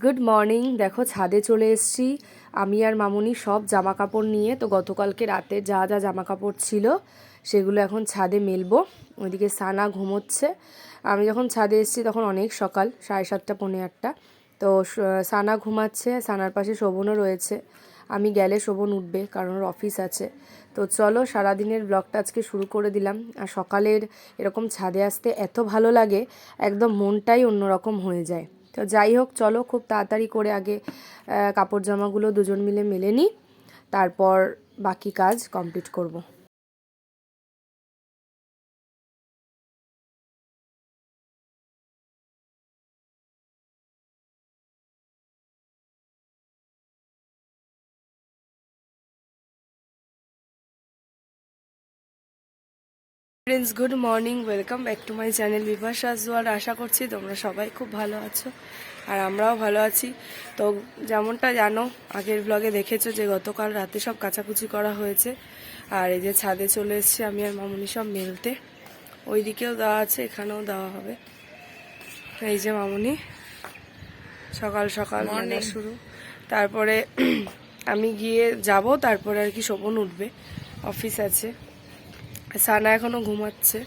Good morning. দেখো ছাদে চলে এসেছি আমি আর মামুনি সব জামা কাপড় নিয়ে। তো গতকালকে রাতে যা যা জামা কাপড় ছিল সেগুলো এখন ছাদে মেলবো। ওইদিকে সানা ঘুমোচ্ছে। আমি যখন ছাদে এসেছি তখন অনেক সকাল, 7:30 পৌনে 8টা। তো সানা ঘুমাচ্ছে, সানার পাশে শোভনও রয়েছে। আমি গেলে শোভন উঠবে কারণ ওর অফিস আছে। তো চলো সারাদিনের ব্লগটা আজকে শুরু করে দিলাম। আর সকালের এরকম ছাদে আসতে এত ভালো লাগে, একদম মনটাই অন্যরকম হয়ে যায়। তো যাই হোক, চলো খুব তাড়াতাড়ি করে আগে কাপড় জামাগুলো দুজন মিলে মেলে নিই, তারপর বাকি কাজ কমপ্লিট করব। Friends, good morning, welcome back to my channel Bibhasha Joar. আশা করছি তোমরা সবাই খুব ভালো আছো আর আমরাও ভালো আছি। তো যেমনটা জানো, আগের ব্লগে দেখেছো যে গতকাল রাতে সব কাচাকুচি করা হয়েছে। আর এই যে ছাদে চলে এসেছি আমি আর মামুনি সব মেলতে। ওই দিকেও দেওয়া আছে, এখানেও দেওয়া হবে। এই যে মামুনি সকাল সকাল মেলা শুরু। তারপরে আমি গিয়ে যাব, তারপরে আর কি শোভন উঠবে, অফিস আছে। সানা এখনো ঘুমাচ্ছে।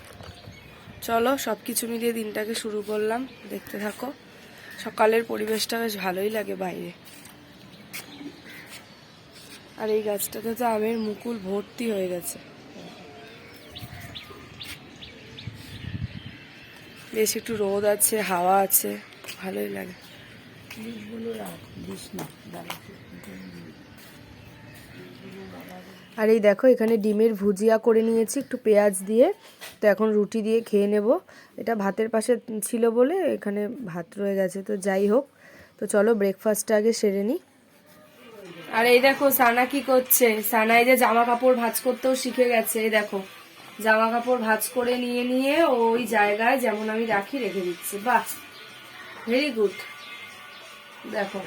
চলো সব কিছু মিলিয়ে দিনটাকে শুরু করলাম, দেখতে থাকো। সকালের পরিবেশটা বেশ ভালোই লাগে বাইরে। আর এই গাছটাতে তো আমের মুকুল ভর্তি হয়ে গেছে। বেশ একটু রোদ আছে, হাওয়া আছে, ভালোই লাগে। আর এই দেখো, এখানে ডিমের ভুজিয়া করে নিয়েছি একটু পেঁয়াজ দিয়ে। তো এখন রুটি দিয়ে খেয়ে নেব। এটা ভাতের পাশে ছিল বলে এখানে ভাত রয়ে গেছে। তো যাই হোক, তো চলো ব্রেকফাস্টটা আগে সেরে নিই। আর এই দেখো সানা কি করছে। সানা এই যে জামা কাপড় ভাঁজ করতেও শিখে গেছে। এই দেখো, জামা কাপড় ভাঁজ করে নিয়ে নিয়ে ওই জায়গায় যেমন আমি রাখি রেখে দিচ্ছে। বাহ, ভেরি গুড। দেখো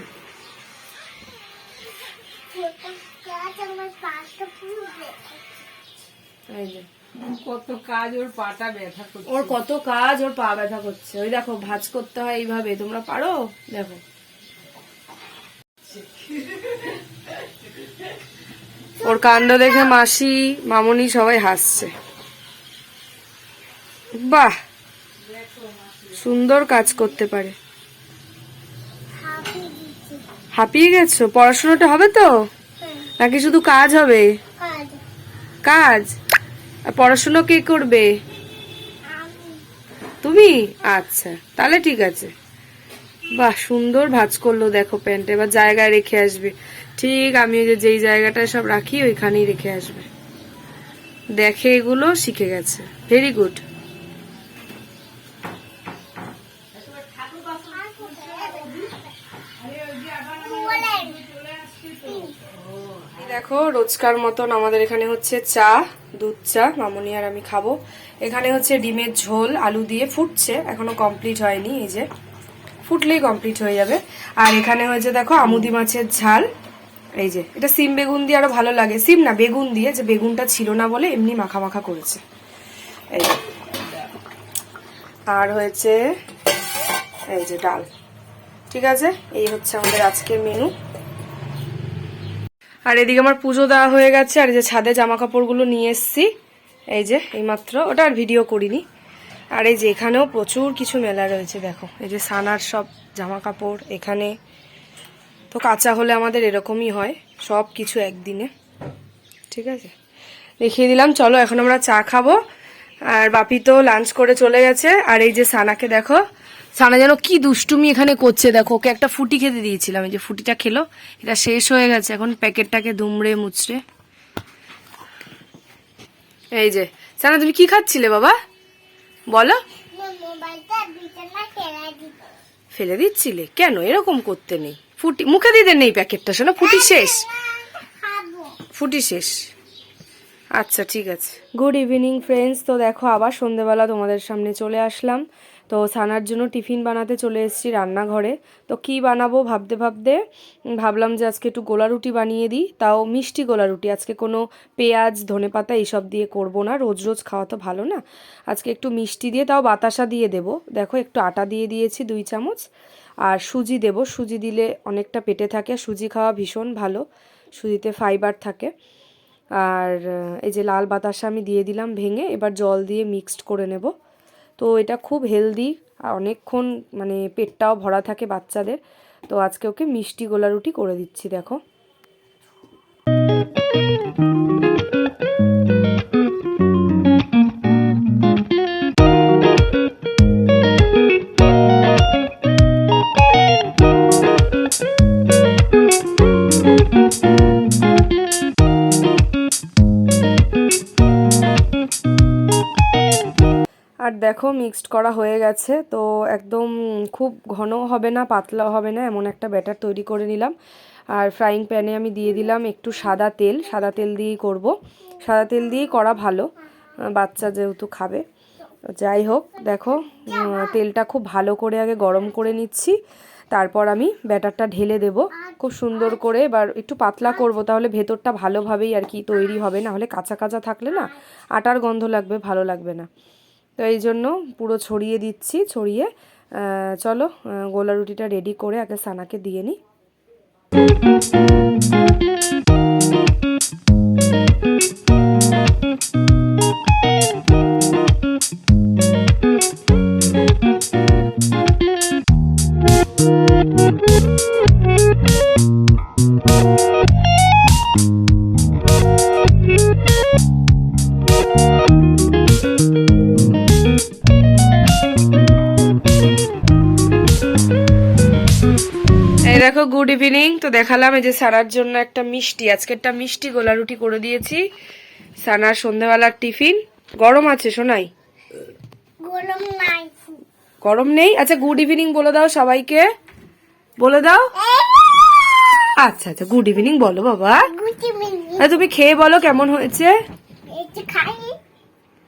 এই যে কত কাজ, ওর পাটা ব্যথা করছে। ওর কত কাজ, ওর পা ব্যথা করছে। ওই দেখো ভাঁজ করতে হয় এইভাবে, তোমরা পারো? দেখো ওর কাণ্ড দেখে মাসি, মামুনি সবাই হাসছে। বাহ, সুন্দর কাজ করতে পারে। হাঁপিয়ে গেছো? পড়াশোনাটা হবে তো নাকি শুধু কাজ হবে? কাজ আর পড়াশোনা কে করবে? তুমি? আচ্ছা, তাহলে ঠিক আছে। বাহ, সুন্দর ভাঁজ করলো। দেখো প্যান্ট এবার জায়গায় রেখে আসবে। ঠিক আমি যেই জায়গাটায় সব রাখি ওইখানেই রেখে আসবে। দেখে এগুলো শিখে গেছে, ভেরি গুড। দেখো রোজকার মতন আমাদের এখানে হচ্ছে চা, দুধ চা, মামুনি আর আমি খাবো। এখানে হচ্ছে ডিমের ঝোল আলু দিয়ে ফুটছে, এখনো কমপ্লিট হয়নি। এই যে ফুটলেই কমপ্লিট হয়ে যাবে। আর এখানে হয়েছে দেখো আমুদি মাছের ঝাল। এই যে এটা সিম বেগুন দিয়ে আরো ভালো লাগে। সিম না, বেগুন দিয়ে, যে বেগুনটা ছিল না বলে এমনি মাখা মাখা করেছে। এই যে আর হয়েছে এই যে ডাল। ঠিক আছে, এই হচ্ছে আমাদের আজকের মেনু। আর এদিকে আমার পুজো দেওয়া হয়ে গেছে। আর এই যে ছাদে জামা কাপড়গুলো নিয়ে এসছি, এই যে এইমাত্র, ওটা আর ভিডিও করিনি। আর এই যে এখানেও প্রচুর কিছু মেলা রয়েছে। দেখো এই যে সানার সব জামা কাপড় এখানে। তো কাঁচা হলে আমাদের এরকমই হয়, সব কিছু একদিনে। ঠিক আছে, দেখিয়ে দিলাম। চলো এখন আমরা চা খাবো। আর বাপি তো লাঞ্চ করে চলে গেছে। আর এই যে সানাকে দেখো, সানা যেন কি দুষ্টুমি এখানে করছে। দেখো ওকে একটা ফুটি খেতে দিয়েছিলাম, এই যে ফুটিটা খেলো। এটা শেষ হয়ে গেছে, এখন প্যাকেটটাকে দুমড়ে মুচড়ে। এই যে সানা, তুমি কি খাচ্ছিলে বাবা বলো? ফেলে দিচ্ছিলে কেন? এরকম করতে নেই, ফুটি মুখে দিতে নেই প্যাকেটটা। শোনো, ফুটি শেষ, ফুটি শেষ। আচ্ছা ঠিক আছে। Good evening friends. তো দেখো আবার সন্ধেবেলা তোমাদের সামনে চলে আসলাম। তো সানার জন্য টিফিন বানাতে চলে এসেছি রান্নাঘরে। তো কি বানাবো ভাবতে ভাবতে ভাবলাম যে আজকে একটু গোলা রুটি বানিয়ে দিই, তাও মিষ্টি গোলা রুটি। আজকে কোনো পেঁয়াজ ধনেপাতা এইসব দিয়ে করব না, রোজ রোজ খাওয়া তো ভালো না। আজকে একটু মিষ্টি দিয়ে, তাও বাতাসা দিয়ে দেবো। দেখো একটু আটা দিয়ে দিয়েছি 2 চামচ, আর সুজি দেব। সুজি দিলে অনেকটা পেটে থাকে, সুজি খাওয়া ভীষণ ভালো, সুজিতে ফাইবার থাকে। আর এই যে লাল বাতাসা আমি দিয়ে দিলাম ভেঙে, এবার জল দিয়ে মিক্সড করে নেব। তো এটা খুব হেলদি আর অনেকক্ষণ মানে পেটটাও ভরা থাকে বাচ্চাদের। তো আজকে ওকে মিষ্টি গোলা রুটি করে দিচ্ছি দেখো। আর দেখো মিক্সড করা হয়ে গেছে। তো একদম খুব ঘনও হবে না পাতলাও হবে না, এমন একটা ব্যাটার তৈরি করে নিলাম। আর ফ্রাইং প্যানে আমি দিয়ে দিলাম একটু সাদা তেল, সাদা তেল দিয়েই করব। সাদা তেল দিয়েই করা ভালো, বাচ্চা যেহেতু খাবে। যাই হোক দেখো, তেলটা খুব ভালো করে আগে গরম করে নিচ্ছি, তারপর আমি ব্যাটারটা ঢেলে দেব খুব সুন্দর করে। এবার একটু পাতলা করব, তাহলে ভেতরটা ভালোভাবেই আর কি তৈরি হবে, না হলে কাঁচা কাঁচা থাকলে না আটার গন্ধ লাগবে, ভালো লাগবে না। তো এই জন্য পুরো ছড়িয়ে দিচ্ছি। ছড়িয়ে চলো গোলা রুটিটা রেডি করে আগে সানাকে দিয়ে নিই। এই দেখো গুড ইভিনিং। তো দেখালাম এই যে সানার জন্য একটা মিষ্টি, আজকে একটা মিষ্টি গোলা রুটি করে দিয়েছি। সানার সন্ধ্যাবেলার টিফিন। গরম আছে সোনাই? গরম নেই? আচ্ছা গুড ইভিনিং বলে দাও সবাইকে, বলে দাও। আচ্ছা আচ্ছা গুড ইভিনিং বলো বাবা। তুমি খেয়ে বলো কেমন হয়েছে।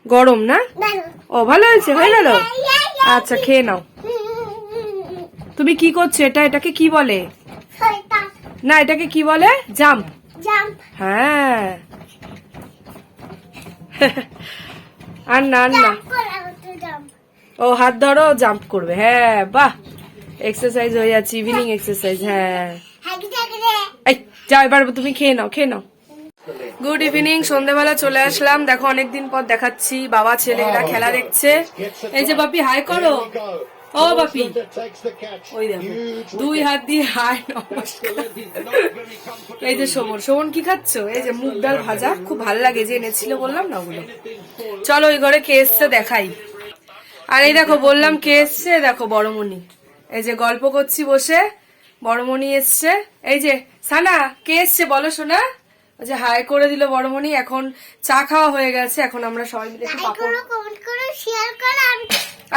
গরম না? ও ভালো হয়েছে, হয়ে গেল। আচ্ছা খেয়ে নাও। তুমি কি করছো? এটাকে কি বলে? না এটাকে কি বলে? জাম্প। হ্যাঁ। আর না না, ও হাত ধরো জাম্প করবে। হ্যাঁ বাহ, এক্সারসাইজ হয়ে যাচ্ছে, ইভিনিং এক্সারসাইজ। হ্যাঁ এই যাও, এবার তুমি খেয়ে নাও, খেয়ে নাও। গুড ইভিনিং, সন্ধ্যেবেলা চলে আসলাম। দেখো অনেকদিন পর দেখাচ্ছি, বাবা ছেলে এরা খেলা দেখছে। এই যে বাপি হাই করো। ও বাপি, ওই দেখো 2 হাত দিয়ে হাই নমস্কার। এই যে শোভন, শোভন কি খাচ্ছ? এই যে মুগ ডাল ভাজা, খুব ভালো লাগে, যে এনেছিল বললাম না ওগুলো। চলো ওই ঘরে কে এসছে দেখাই। আর এই দেখো বললাম কে এসছে, দেখো বড়মণি। এই যে গল্প করছি বসে, বড়মণি এসছে। এই যে সানা কে এসছে বলো শোনা। ওই যে হাই করে দিল বড়মণি। এখন চা খাওয়া হয়ে গেছে, এখন আমরা সবাই মিলে একটু পাপড়।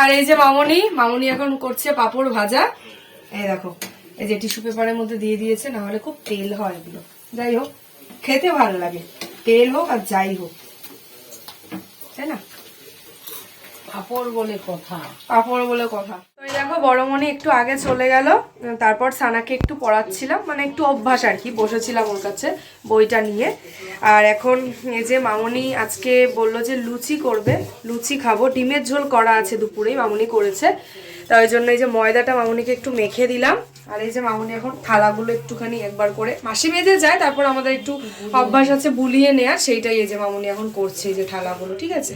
আর এই যে মামনি, মামনি এখন করছে পাপড় ভাজা। এই দেখো এই যে টিস্যু পেপারের মধ্যে দিয়ে দিয়েছে, না হলে খুব তেল হয় এগুলো। যাই হোক খেতে ভালো লাগে, তেল হোক আর যাই হোক, তাই না? পাপড় বলে কথা, পাপড় বলে কথা। তো এই দেখো বড়মণি একটু আগে চলে গেল, তারপর সানাকে একটু পড়াচ্ছিলাম, মানে একটু অভ্যাস আর কি, বসেছিলাম ওর কাছে বইটা নিয়ে। আর এখন এই যে মামনি আজকে বললো যে লুচি করবে, লুচি খাবো। ডিমের ঝোল করা আছে দুপুরেই, মামনি করেছে। তাই জন্য এই যে ময়দাটা মামনিকে একটু মেখে দিলাম। আর এই যে মামনি এখন থালাগুলো একটুখানি একবার করে মাসি মেজে যায়, তারপর আমাদের একটু অভ্যাস আছে বুলিয়ে নেওয়া, সেইটাই এই যে মামনি এখন করছে, এই যে থালাগুলো। ঠিক আছে,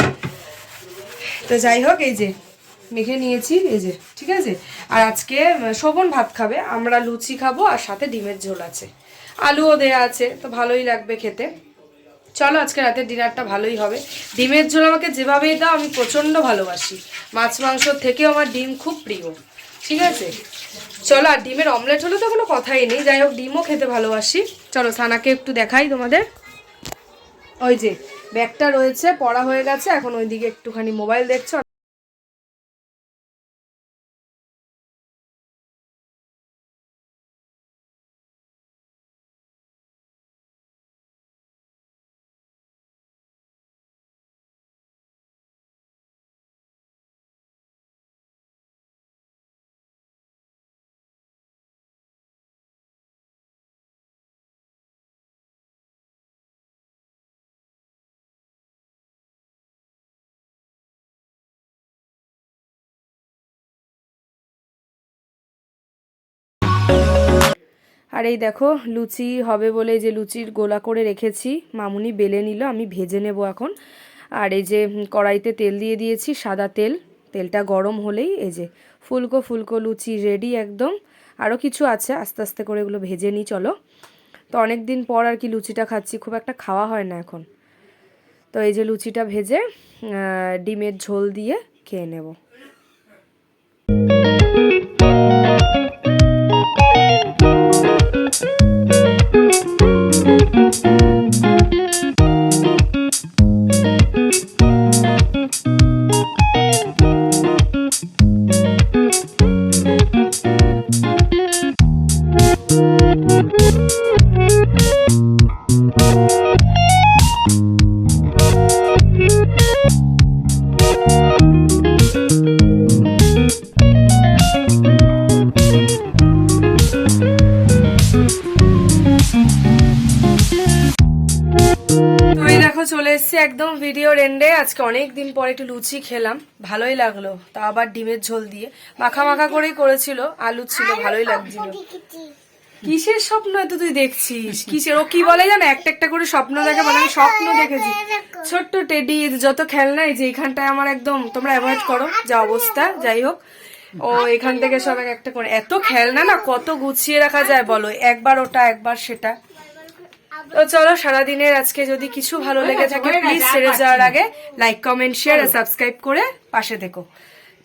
তো যাই হোক এই যে মেখে নিয়েছি, এই যে ঠিক আছে। আর আজকে শোভন ভাত খাবে, আমরা লুচি খাবো, আর সাথে ডিমের ঝোল আছে, আলুও দেয়া আছে, তো ভালোই লাগবে খেতে। চলো আজকে রাতের ডিনারটা ভালোই হবে। ডিমের ঝোল আমাকে যেভাবেই দাও আমি প্রচণ্ড ভালোবাসি, মাছ মাংসর থেকেও আমার ডিম খুব প্রিয়। ঠিক আছে চলো, আর ডিমের অমলেট হলে তো কোনো কথাই নেই। যাই হোক ডিমও খেতে ভালোবাসি। চলো সানাকে একটু দেখাই তোমাদের। ওই যে ব্যাগটা রয়েছে, পড়া হয়ে গেছে, এখন ওইদিকে একটুখানি মোবাইল দেখছো। আর এই দেখো লুচি হবে বলে যে লুচির গোলা করে রেখেছি, মামুনি বেলে নিল, আমি ভেজে নেব এখন। আর এই যে কড়াইতে তেল দিয়ে দিয়েছি, সাদা তেল, তেলটা গরম হলেই এই যে ফুলকো ফুলকো লুচি রেডি একদম। আরও কিছু আছে, আস্তে আস্তে করে এগুলো ভেজে নিই চলো। তো অনেক দিন পর আর কি লুচিটা খাচ্ছি, খুব একটা খাওয়া হয় না এখন। তো এই যে লুচিটা ভেজে ডিমের ঝোল দিয়ে খেয়ে নেব। চলে এসেছি একদম ভিডিওর এন্ডে। আজকে অনেক দিন পর একটু লুচি খেলাম, ভালোই লাগলো। তা আবার ডিমের ঝোল দিয়ে মাখা মাখা করেই করেছিল, আলু ছিল, ভালোই লাগছিল। কিসের স্বপ্ন এত তুই দেখছিস? কিসের, ও কি বলে জানো, একটা একটা করে স্বপ্ন দেখে, মানে আমি স্বপ্ন দেখেছি ছোট্ট টেডি যত খেলনা, এই যে এখানটায় আমার একদম, তোমরা অ্যাভয়েড করো যা অবস্থা, যাই হোক। ও এখান থেকে সব একটা করে এত খেলনা না, কত গুছিয়ে রাখা যায় বলো, একবার ওটা একবার সেটা। তো চলো, সারাদিনের আজকে যদি কিছু ভালো লেগে থাকে প্লিজ ছেড়ে যাওয়ার আগে লাইক কমেন্ট শেয়ার আর সাবস্ক্রাইব করে পাশে থেকো,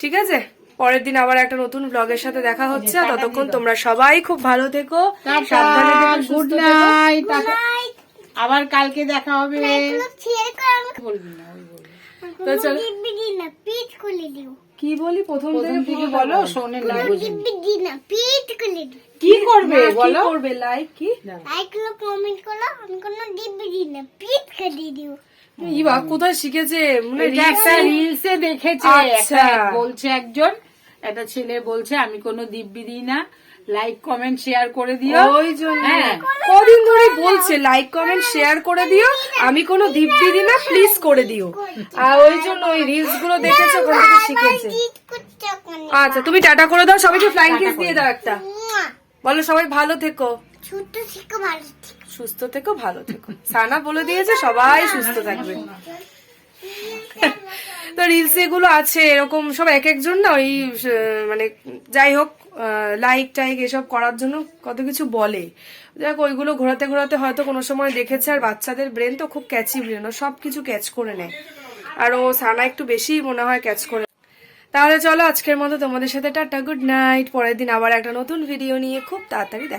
ঠিক আছে? পরের দিন আবার একটা নতুন ব্লগের সাথে দেখা হচ্ছে। ততক্ষণ তোমরা সবাই খুব ভালো থেকো, সাবধানে থেকো, গুড সুস্থ থেকো। নাইট, আবার কালকে দেখা হবে। বলবি না, ওই বলবি। তো চলো, কি বলি প্রথম থেকে বলো, শোনে না, বুঝি কি করবে বলো, করবে লাইক কি ইবা কোথায় শিখেছে, মানে এটা একটা রিলসে দেখেছে, আচ্ছা। বলছে একজন, একটা ছেলে বলছে আমি কোনো দিব্যি দিই না, লাইক কমেন্ট শেয়ার করে দিও। ওই জন্য হ্যাঁ। কদিন ধরে বলছে লাইক কমেন্ট শেয়ার করে দিও, আমি কোনো দিব্যি দিই না, প্লিজ করে দিও। আর ওই জন্য ওই রিলস গুলো দেখেছে, ওখান থেকে শিখেছে। আচ্ছা তুমি টাটা করে দাও, সবাইকে ফ্লাইং কিস দিয়ে দাও একটা, বলো সবাই ভালো থেকো, সুস্থ থেকো, ভালো থেকো। সানা বলে দিয়েছে সবাই সুস্থ থাকবে। তো রিলস এগুলো আছে এরকম সব, এক একজন না ওই মানে যাই হোক লাইক টাইক এসব করার জন্য কত কিছু বলে, যাই হোক ওইগুলো ঘোরাতে ঘোরাতে হয়তো কোনো সময় দেখেছে। আর বাচ্চাদের ব্রেন তো খুব ক্যাচি ব্রেন, ও সব কিছু ক্যাচ করে নেয়, আর ও সানা একটু বেশি মনে হয় ক্যাচ করে। তাহলে চলো আজকের মতো তোমাদের সাথে টাটা, গুড নাইট। পরের দিন আবার একটা নতুন ভিডিও নিয়ে খুব তাড়াতাড়ি দেখা